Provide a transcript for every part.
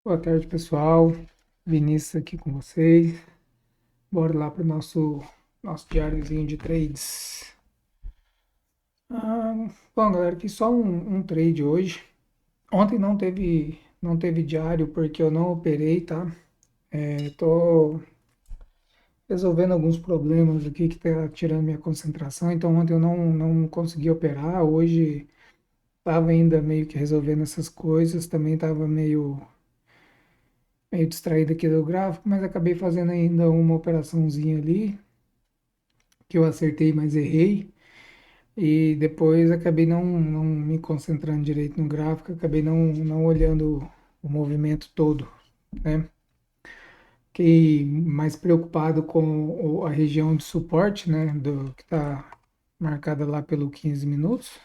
Boa tarde, pessoal. Vinícius aqui com vocês. Bora lá para o nosso diáriozinho de trades. Bom, galera, aqui só um trade hoje. Ontem não teve diário porque eu não operei, tá? Tô resolvendo alguns problemas aqui que tá tirando minha concentração. Então ontem eu não consegui operar. Hoje tava ainda meio que resolvendo essas coisas. Também tava meio distraído aqui do gráfico, mas acabei fazendo ainda uma operaçãozinha ali que eu acertei, mas errei. E depois acabei não me concentrando direito no gráfico, acabei não olhando o movimento todo, né? Fiquei mais preocupado com a região de suporte, né? Que está marcada lá pelo 15 minutos,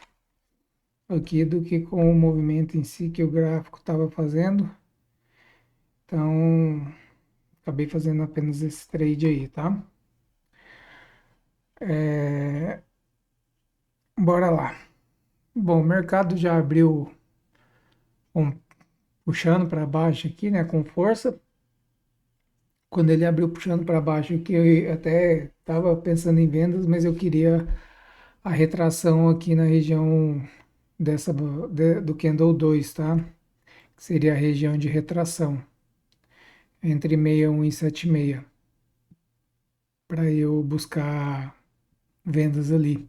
aqui, do que com o movimento em si que o gráfico estava fazendo. Então, acabei fazendo apenas esse trade aí, tá? Bora lá. Bom, o mercado já abriu um, puxando para baixo aqui, né, com força. Quando ele abriu puxando para baixo, que eu até estava pensando em vendas, mas eu queria a retração aqui na região do Candle 2, tá? Que seria a região de retração entre 61 e 76, para eu buscar vendas ali.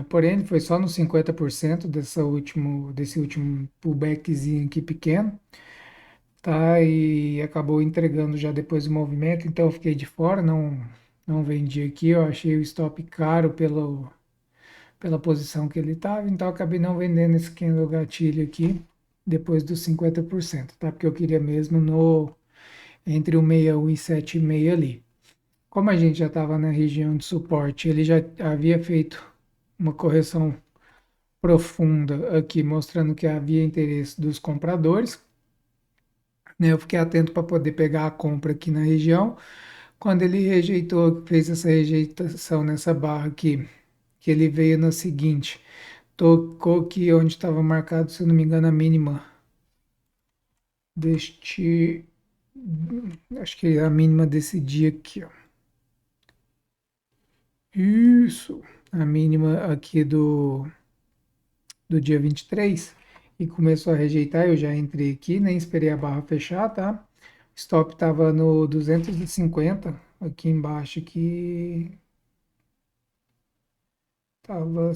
Porém, ele foi só no 50% desse último pullbackzinho aqui pequeno, tá? E acabou entregando já depois do movimento, então eu fiquei de fora, não vendi aqui, eu achei o stop caro pela posição que ele estava, então eu acabei não vendendo esse candle gatilho aqui depois dos 50%, tá? Porque eu queria mesmo no entre o 61 e 76 ali. Como a gente já estava na região de suporte, ele já havia feito uma correção profunda aqui, mostrando que havia interesse dos compradores, né? Eu fiquei atento para poder pegar a compra aqui na região. Quando ele rejeitou, fez essa rejeitação nessa barra aqui, que ele veio na seguinte, tocou aqui onde estava marcado, se eu não me engano, a mínima deste, acho que é a mínima desse dia aqui, ó. Isso, a mínima aqui do dia 23 e começou a rejeitar, eu já entrei aqui, nem esperei a barra fechar, tá? O stop estava no 250, aqui embaixo, aqui tava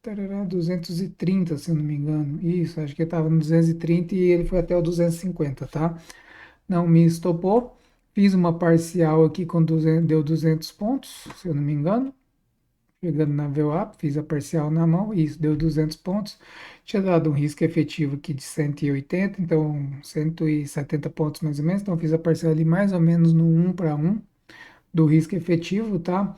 tarará, 230, se eu não me engano. Isso, acho que estava no 230 e ele foi até o 250, tá? Não me estopou. Fiz uma parcial aqui com 200, deu 200 pontos, se eu não me engano. Chegando na VWAP, fiz a parcial na mão, e isso deu 200 pontos. Tinha dado um risco efetivo aqui de 180, então 170 pontos mais ou menos. Então fiz a parcial ali mais ou menos no 1 para 1 do risco efetivo, tá?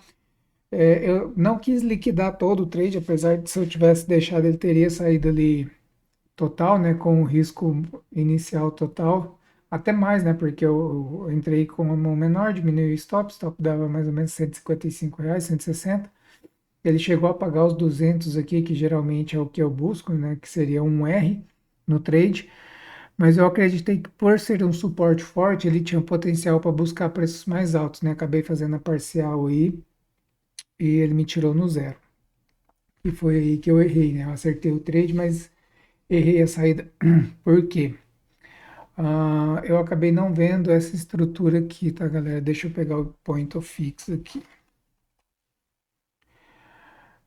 Eu não quis liquidar todo o trade, apesar de se eu tivesse deixado ele teria saído ali total, né, com o risco inicial total, até mais, né, porque eu entrei com uma mão menor, diminui o stop dava mais ou menos R$ 155, 160. Ele chegou a pagar os 200 aqui, que geralmente é o que eu busco, né, que seria um R no trade, mas eu acreditei que por ser um suporte forte, ele tinha potencial para buscar preços mais altos, né, acabei fazendo a parcial aí e ele me tirou no zero. E foi aí que eu errei, né? Eu acertei o trade, mas errei a saída. Por quê? Eu acabei não vendo essa estrutura aqui, tá, galera? Deixa eu pegar o point of fix aqui.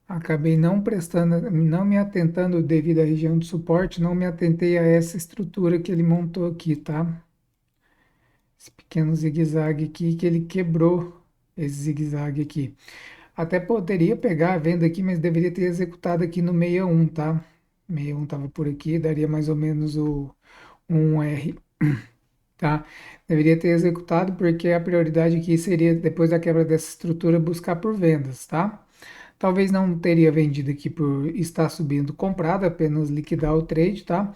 Acabei não prestando, não me atentando devido à região de suporte, não me atentei a essa estrutura que ele montou aqui, tá? Esse pequeno zigue-zague aqui que ele quebrou esse zigue-zague aqui. Até poderia pegar a venda aqui, mas deveria ter executado aqui no 61, tá? 61 estava por aqui, daria mais ou menos o um R, tá? Deveria ter executado porque a prioridade aqui seria, depois da quebra dessa estrutura, buscar por vendas, tá? Talvez não teria vendido aqui por estar subindo comprado, apenas liquidar o trade, tá?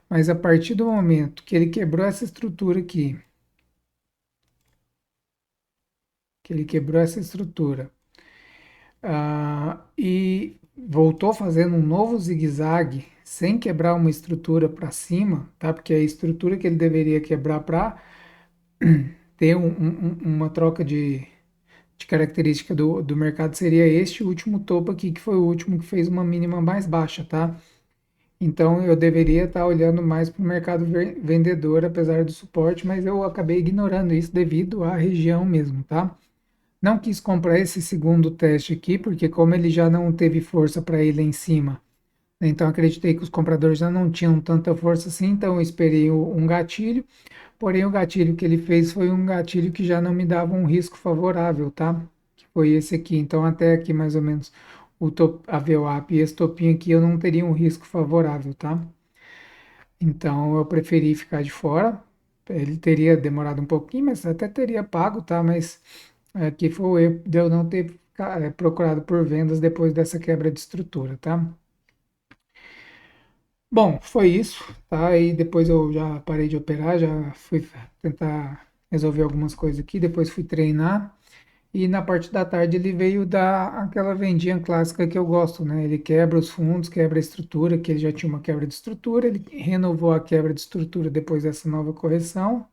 Mas a partir do momento que ele quebrou essa estrutura aqui, que ele quebrou essa estrutura, e voltou fazendo um novo zigue-zague sem quebrar uma estrutura para cima, tá? Porque a estrutura que ele deveria quebrar para ter uma troca de característica do mercado seria este último topo aqui, que foi o último que fez uma mínima mais baixa, tá? Então eu deveria estar olhando mais para o mercado vendedor, apesar do suporte, mas eu acabei ignorando isso devido à região mesmo, tá? Não quis comprar esse segundo teste aqui, porque como ele já não teve força para ir lá em cima, né, então acreditei que os compradores já não tinham tanta força assim, então eu esperei um gatilho, porém o gatilho que ele fez foi um gatilho que já não me dava um risco favorável, tá? Que foi esse aqui, então até aqui mais ou menos a VWAP e esse topinho aqui eu não teria um risco favorável, tá? Então eu preferi ficar de fora. Ele teria demorado um pouquinho, mas até teria pago, tá? Mas aqui foi o erro de eu não ter procurado por vendas depois dessa quebra de estrutura, tá? Bom, foi isso, tá? E depois eu já parei de operar, já fui tentar resolver algumas coisas aqui, depois fui treinar. E na parte da tarde ele veio dar aquela vendinha clássica que eu gosto, né? Ele quebra os fundos, quebra a estrutura, que ele já tinha uma quebra de estrutura, ele renovou a quebra de estrutura depois dessa nova correção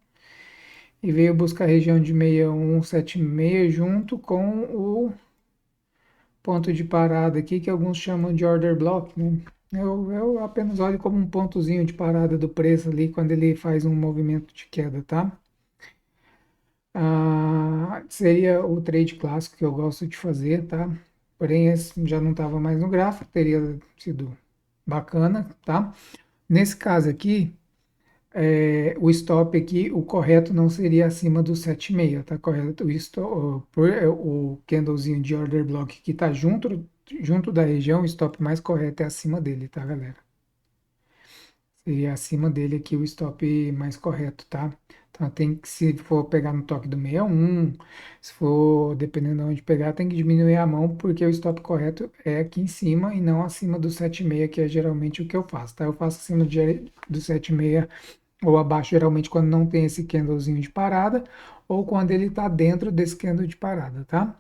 e veio buscar a região de 6176 junto com o ponto de parada aqui, que alguns chamam de order block, né? Eu apenas olho como um pontozinho de parada do preço ali quando ele faz um movimento de queda, tá? Seria o trade clássico que eu gosto de fazer, tá? Porém, esse já não estava mais no gráfico, teria sido bacana, tá? Nesse caso aqui, o stop aqui, o correto não seria acima do 7,6, tá? Correto, o candlezinho de order block que está junto da região, o stop mais correto é acima dele, tá, galera? Seria acima dele aqui o stop mais correto, tá? Então tem que, se for pegar no toque do 61, se for, dependendo de onde pegar, tem que diminuir a mão, porque o stop correto é aqui em cima e não acima do 7,6, que é geralmente o que eu faço, tá? Eu faço acima do 7,6 ou abaixo, geralmente quando não tem esse candlezinho de parada, ou quando ele tá dentro desse candle de parada, tá?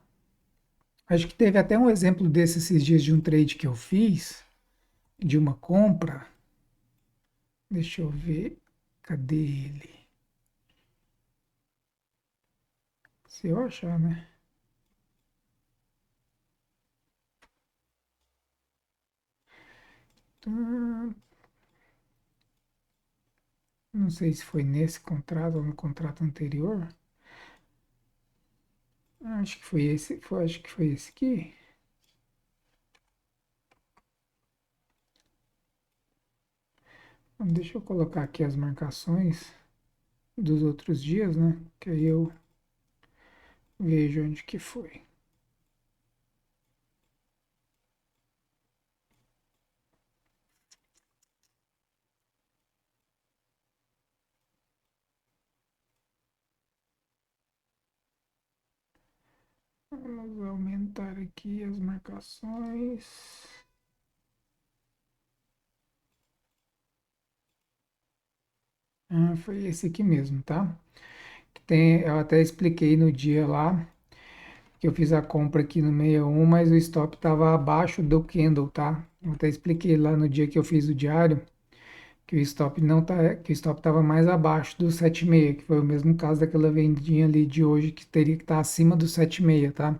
Acho que teve até um exemplo desse esses dias de um trade que eu fiz, de uma compra. Deixa eu ver, cadê ele? Se eu achar, né? Tá, não sei se foi nesse contrato ou no contrato anterior. Acho que foi esse, acho que foi esse aqui. Deixa eu colocar aqui as marcações dos outros dias, né? Que aí eu vejo onde que foi. Vamos aumentar aqui as marcações. Foi esse aqui mesmo, tá? Eu até expliquei no dia lá que eu fiz a compra aqui no 61, mas o stop estava abaixo do candle, tá? Eu até expliquei lá no dia que eu fiz o diário que o stop não tá, que o stop estava mais abaixo do 7,6, que foi o mesmo caso daquela vendinha ali de hoje que teria que estar acima do 7,6, tá?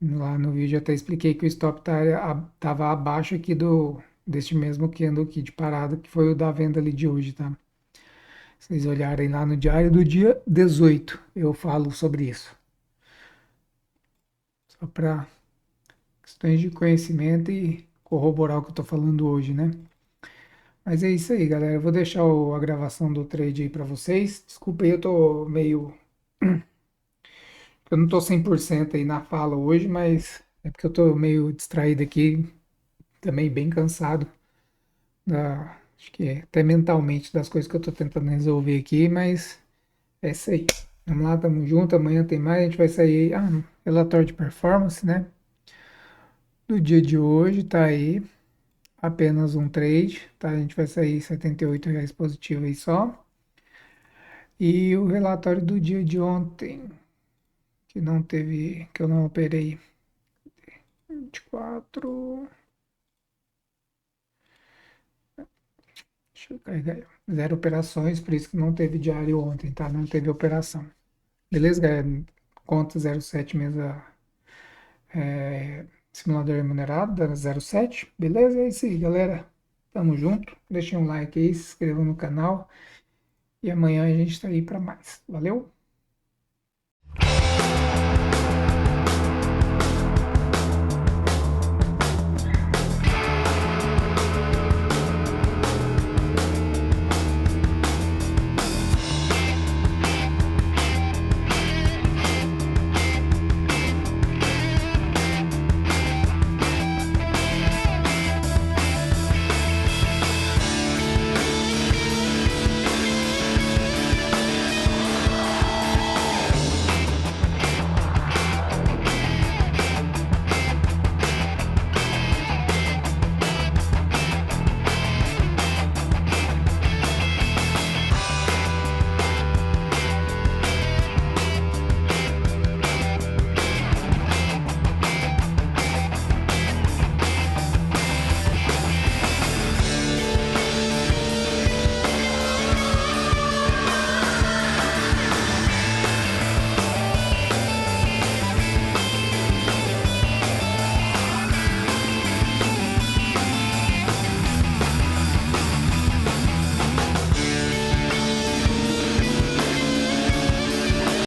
Lá no vídeo eu até expliquei que o stop estava abaixo aqui deste mesmo candle aqui de parada, que foi o da venda ali de hoje, tá? Se vocês olharem lá no diário do dia 18, eu falo sobre isso. Só para questões de conhecimento e corroborar o que eu estou falando hoje, né? Mas é isso aí, galera. Eu vou deixar a gravação do trade aí para vocês. Desculpa aí, eu tô meio. Eu não tô 100% aí na fala hoje, mas é porque eu tô meio distraído aqui, também bem cansado, acho que até mentalmente das coisas que eu tô tentando resolver aqui, mas é isso aí. Vamos lá, tamo junto. Amanhã tem mais. A gente vai sair. Relatório de performance, né? Do dia de hoje, tá aí. Apenas um trade, tá? A gente vai sair R$ 78 positivo aí só. E o relatório do dia de ontem, que não teve, que eu não operei. 24. Deixa eu carregar aí. Zero operações, por isso que não teve diário ontem, tá? Não teve operação. Beleza, galera? Conta 07 mesa, simulador remunerado da 07. Beleza? É isso aí, galera. Tamo junto. Deixem um like aí, se inscrevam no canal. E amanhã a gente tá aí para mais. Valeu?